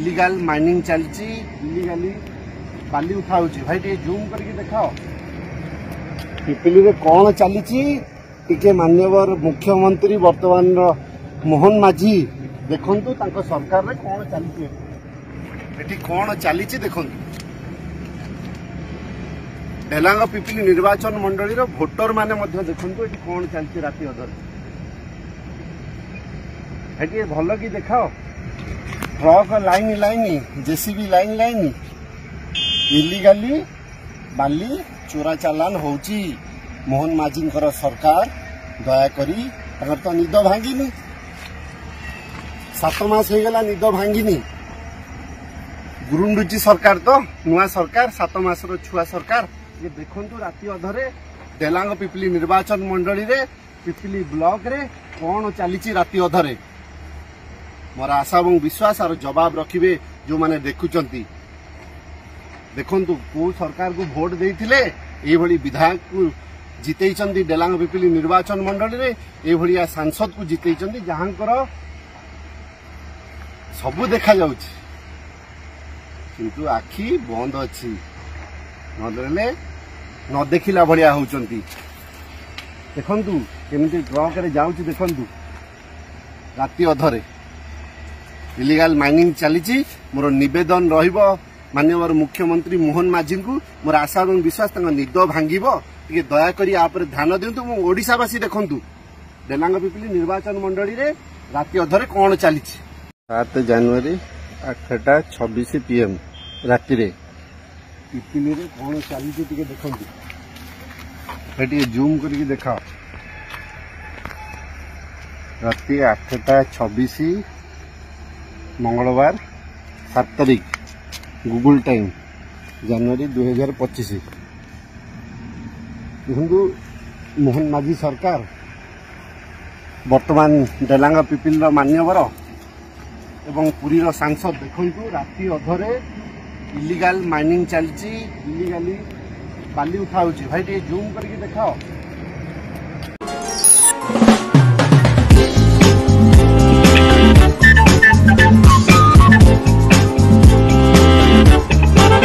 illegal mining चलती illegally बाली उठा भाई टे जूम करके देखाओ पिपिली रे कौन चली टिके माननीय मुख्यमंत्री वर्तमान मोहन माझी देखंतु तांको सरकार रे कौन चली एठी कौन चली देखंतु ढेलांग पिपिली निर्वाचन मंडली रो भोटर माने मध्य देखंतु एठी कौन चलती राति अधर एठी भल की देखाओ truck line line JCB line line illegally बाली चोरा चालान होची मोहन माझी सरकार दयाकरी तो निद भांगिनी 7 मास हो गला निद भांगिनी गुरुंडुची सरकार तो नुआ सरकार 7 मास छुआ सरकार ये देखंतु राति अधरे ढेलांग पिपिली निर्वाचन मंडली रे पिपिली ब्लॉक रे कौन चली राति अधरे मोर आशा और विश्वास और जवाब रखिबे जो माने देखुचंती देखंतु को सरकार को भोट देइथिले ए भली विधायक को जितेइचंती ढेलांग पिपिली निर्वाचन मंडली रे ए भलिया सांसद को जितेइचंती जहांकर सबु देखा जाउछि किंतु आखी बंद अछि नदेले न देखिला भलिया होउचंती देखंतु केमिति ट्रक रे जाउछि देखंतु राति अधरे इलीगल माइनिंग चली मोर निवेदन रहिबो माननीय मुख्यमंत्री मोहन माझी को मोर आशा और विश्वास निद भांगिबो टिके दया करी आप ध्यान दिंतु मो ओडिशावासी देखंतु ढेलांग पिपिली निर्वाचन मंडली रे राति अधरे कौन चली 7 जनवरी 8:26 PM राति रे पिपिली रे कौन चली टिके देखंतु एटी जूम करके देखा राति 8:26 मंगलवार 7 तारीख गूगल टाइम जनवरी 2025 देखु मोहन माझी सरकार वर्तमान ढेलांग पिपिल मान्यवर एवं पुरी सांसद देखु राति अधरे इलीगल माइनिंग चलती इलीगली बाली उठा भाई टे जूम करके देखाओ